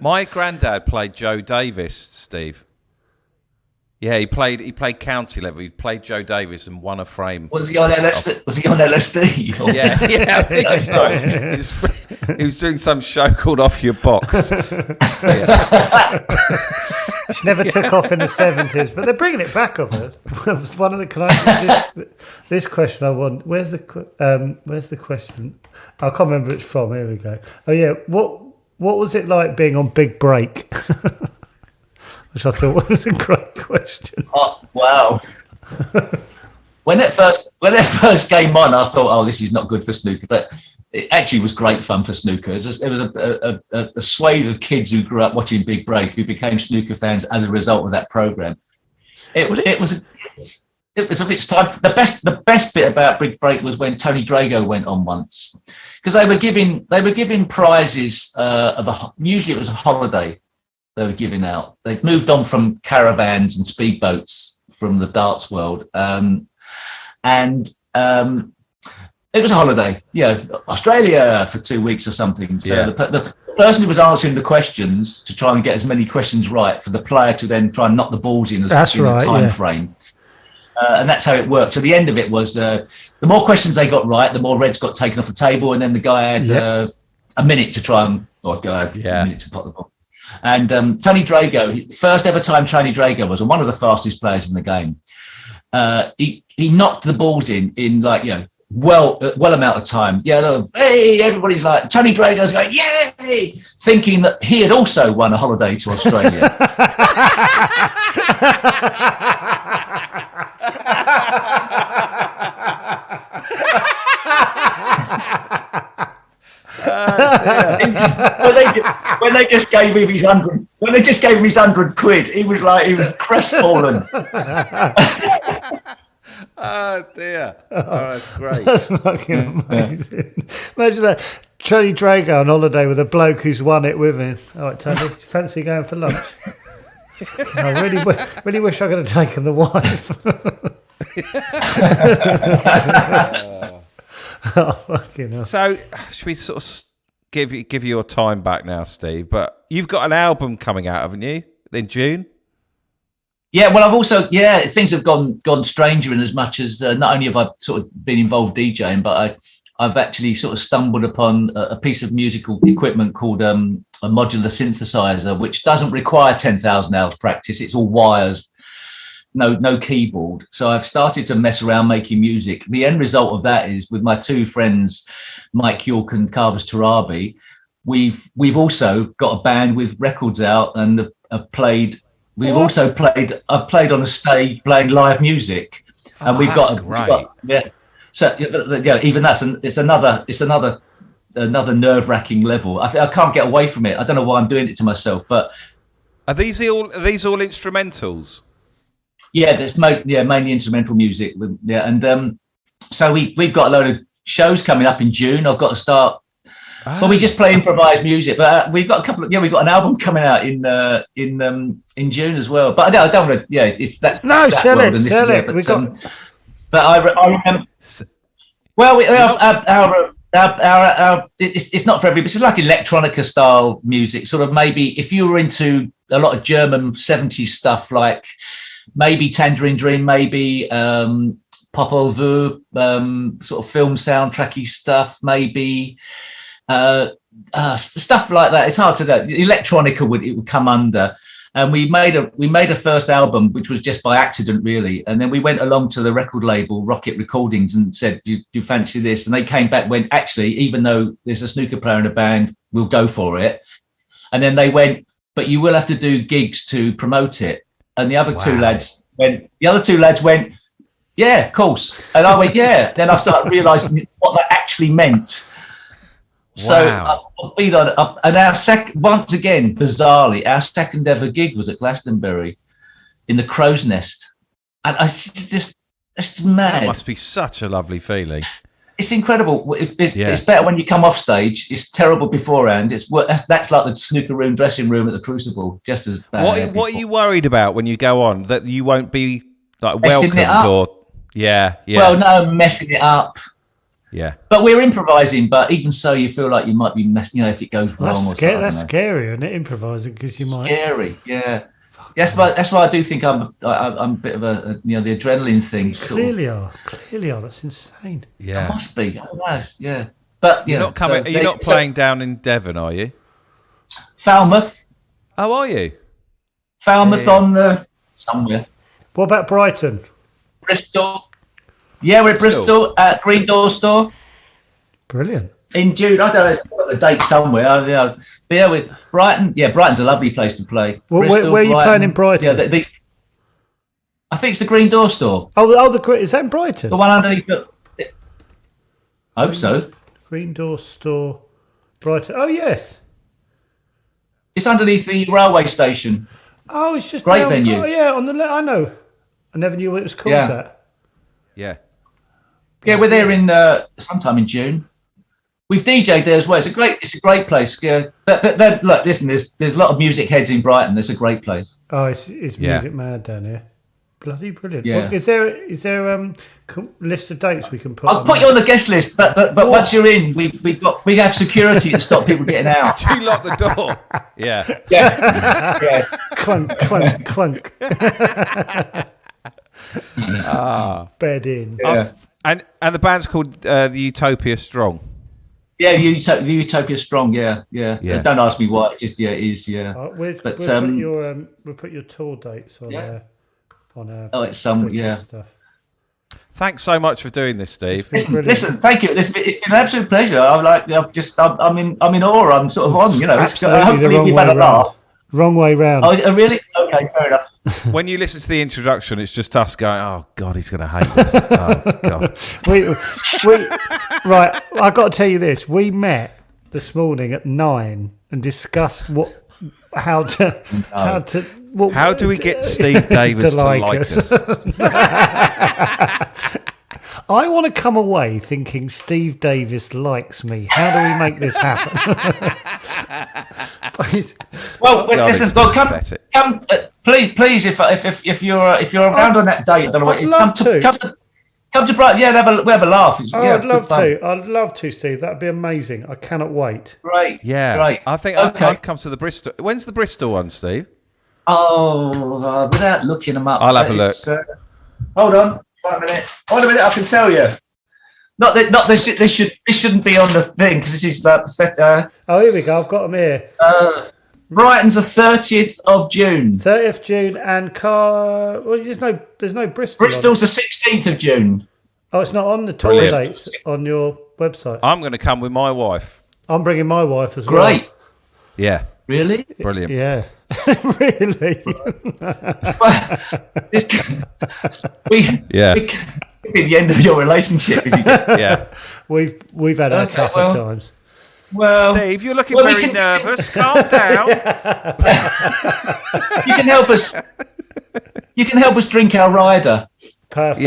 My granddad played Joe Davis, Steve. Yeah, he played county level. He played Joe Davis and won a frame. Was he on LSD? Was he on LSD? Yeah, I think so. He was doing some show called Off Your Box. It never took off in the 70s, but they're bringing it back. Of it. Was one of the this question I want. Where's the question? I can't remember it's from. Here we go. Oh yeah, what was it like being on Big Break? Which I thought was a great question. Oh wow! when it first came on, I thought, "Oh, this is not good for snooker." But it actually was great fun for snooker. It was a swathe of kids who grew up watching Big Break who became snooker fans as a result of that program. It was of its time. The best bit about Big Break was when Tony Drago went on once, because they were giving prizes usually it was a holiday. They were giving out. They'd moved on from caravans and speedboats from the darts world, and it was a holiday. Australia for 2 weeks or something. So the person who was answering the questions to try and get as many questions right for the player to then try and knock the balls in a time frame. And that's how it worked. So the end of it was the more questions they got right, the more reds got taken off the table, and then the guy had a minute to try and a minute to pot the ball. And Tony Drago, first ever time Tony Drago was one of the fastest players in the game. He knocked the balls in well amount of time. Hey, everybody's like, Tony Drago's going, yay, thinking that he had also won a holiday to Australia. When they just gave him his 100 quid, he was crestfallen. Oh dear! Oh, that's great. That's fucking amazing. Imagine that. Johnny Drago on holiday with a bloke who's won it with him. All right, Tony, fancy going for lunch? I really wish I could have taken the wife. Oh, fucking hell. So, should we sort of give you your time back now, Steve? But you've got an album coming out, haven't you? In June? Yeah, well, I've also things have gone stranger in as much as not only have I sort of been involved DJing, but I've actually sort of stumbled upon a piece of musical equipment called a modular synthesizer, which doesn't require 10,000 hours practice. It's all wires, no keyboard. So I've started to mess around making music. The end result of that is with my two friends, Mike York and Carver's Tarabi, we've also got a band with records out and have played. I've played on a stage playing live music, and we've got great. So even it's another nerve-wracking level. I can't get away from it. I don't know why I'm doing it to myself, but are these all instrumentals? Yeah, mainly instrumental music. Yeah, and so we've got a load of shows coming up in June. I've got to start. Well, we just play improvised music, but we've got we've got an album coming out in June as well. But I don't want to. Yeah, it's that. No, that sell world, it. Sell it. But I remember. Well, it's not for everybody. It's like electronica style music. Sort of maybe if you were into a lot of German 70s stuff, like maybe Tangerine Dream, maybe Pop au Feu, sort of film soundtracky stuff, maybe stuff like that. It's hard to know. Electronica would come under. And we made a first album, which was just by accident, really. And then we went along to the record label, Rocket Recordings, and said, do you fancy this? And they came back, went, actually, even though there's a snooker player in a band, we'll go for it. And then they went, but you will have to do gigs to promote it. And the other two lads went, yeah, of course. And I went, yeah. Then I started realising what that actually meant. So I've been on, and once again, bizarrely, our second ever gig was at Glastonbury in the Crow's Nest, and it's mad. That must be such a lovely feeling. It's incredible. It's better when you come off stage. It's terrible beforehand. That's like the snooker room, dressing room at the Crucible, just as bad. What are you worried about when you go on? That you won't be like welcomed or Well, no, messing it up. Yeah, but we're improvising. But even so, you feel like you might be messing. If it goes wrong or something. That's scary, isn't it? Improvising because you might. Scary, yeah. That's why I do think I'm a bit of a the adrenaline thing. Clearly are. That's insane. Yeah, it must be. Nice, yeah. But you're not coming. You're not playing down in Devon, are you? Falmouth. Oh, are you? Falmouth on somewhere. What about Brighton? Bristol. Yeah, we're at Bristol at Green Door Store. Brilliant. In June, I don't know, it's got the date somewhere. But yeah, with Brighton. Yeah, Brighton's a lovely place to play. Well, where are you playing in Brighton? Yeah, I think it's the Green Door Store. Is that in Brighton? The one underneath. I hope so. Green Door Store, Brighton. Oh yes. It's underneath the railway station. Oh, it's just great venue. On the I know. I never knew what it was called. That. Yeah. Yeah, we're there in sometime in June. We've DJ'd there as well. It's a great place. Yeah, but then, look, listen. There's a lot of music heads in Brighton. It's a great place. Oh, it's music mad down here. Bloody brilliant. Yeah. Well, is there a list of dates we can put? I'll put you on the guest list, but once you're in, we have security to stop people getting out. You lock the door. Yeah. Yeah. Clunk, clunk, clunk. Bed in. Yeah. And the band's called the Utopia Strong. Yeah, the Utopia Strong. Yeah. Don't ask me why. It just it is. Yeah. We'll put your tour dates on our. It's some stuff. Thanks so much for doing this, Steve. Listen, thank you. It's been an absolute pleasure. I'm in awe. I'm sort of on. Hopefully we've had a laugh. Wrong way round. Oh, really? Okay, fair enough. When you listen to the introduction, it's just us going, "Oh God, he's going to hate this." Oh God. Right. I've got to tell you this. We met this morning at 9 and discussed how do we get Steve Davis to like us? I want to come away thinking Steve Davis likes me. How do we make this happen? Well, listen, come, please, if you're around on that date, I don't know I'd love to. Come to Brighton, yeah, we'll have a laugh. I'd love to. I'd love to, Steve. That'd be amazing. I cannot wait. Great. Yeah. Great. I think I'd come to the Bristol. When's the Bristol one, Steve? Oh, without looking them up. I'll have a look. Hold on. Wait a minute. I can tell you. This shouldn't be on the thing because this is Oh, here we go. I've got them here. Brighton's the 30th of June. 30th June and well, there's no Bristol. Bristol's the 16th of June. Oh, it's not on the tour dates on your website. I'm going to come with my wife. I'm bringing my wife as well. Great. Yeah. Really? Brilliant. Yeah. Really? We could be the end of your relationship. If you yeah. We've had our tougher times. Well, Steve, you're looking very nervous. Calm down. You can help us. You can help us drink our rider. Perfect.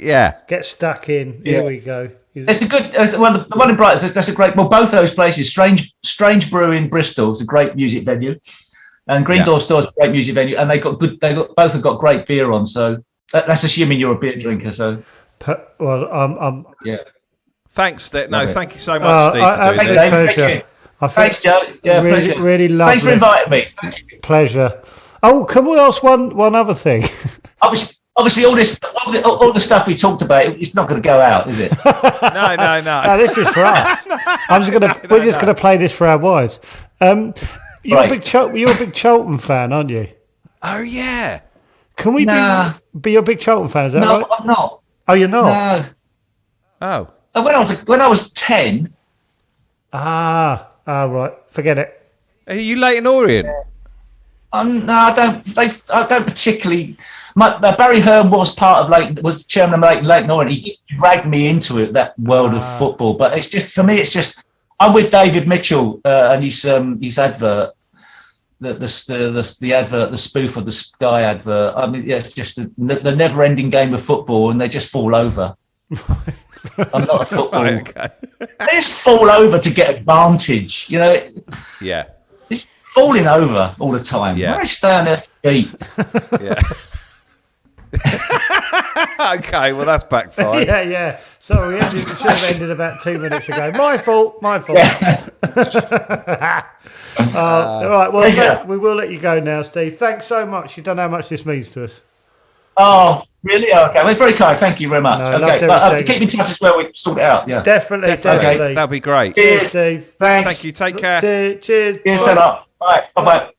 Yeah. Get stuck in. Here we go. It's a good. Well, the one in Brighton. That's a great. Well, both those places. Strange Brew in Bristol is a great music venue, and Green Door Store is a great music venue, and both have got great beer on. So that's assuming you're a beer drinker. So. Yeah. Thanks, Steve. No, thank you so much, Steve, for doing this. Pleasure. Thanks, Joe. Yeah, pleasure. Really lovely. Thanks for inviting me. Pleasure. Oh, can we ask one other thing? Obviously, all the stuff we talked about, it's not going to go out, is it? No. No, this is for us. We're just gonna play this for our wives. You're a big Charlton fan, aren't you? Oh yeah. Can we be a big Charlton fan? Is that right? No, I'm not. Oh, you're not. No. Oh. When I was 10. Right. Forget it. Are you Leighton Orient? No, I don't particularly. Barry Hearn was chairman of Leighton Orient. He dragged me into it, that world of football. But it's just, for me, I'm with David Mitchell and his advert, the advert, the spoof of the Sky advert. I mean, it's just the never-ending game of football, and they just fall over. I'm not a football. Right, okay. They just fall over to get advantage, you know. Yeah. It's falling over all the time. Yeah. When I stay on their feet. Yeah. Okay, well that's backfired. Yeah. Sorry, we should have ended about 2 minutes ago. My fault. Yeah. All right, well, we will let you go now, Steve. Thanks so much. You don't know how much this means to us. Oh, really? Okay. Well, it's very kind. Thank you very much. No, okay. But keep in touch as well. We sort it out. Yeah. Definitely. Okay. That'd be great. Cheers, Steve. Thanks. Thank you. Take care. Cheers. Cheers. Set up. Bye. Bye.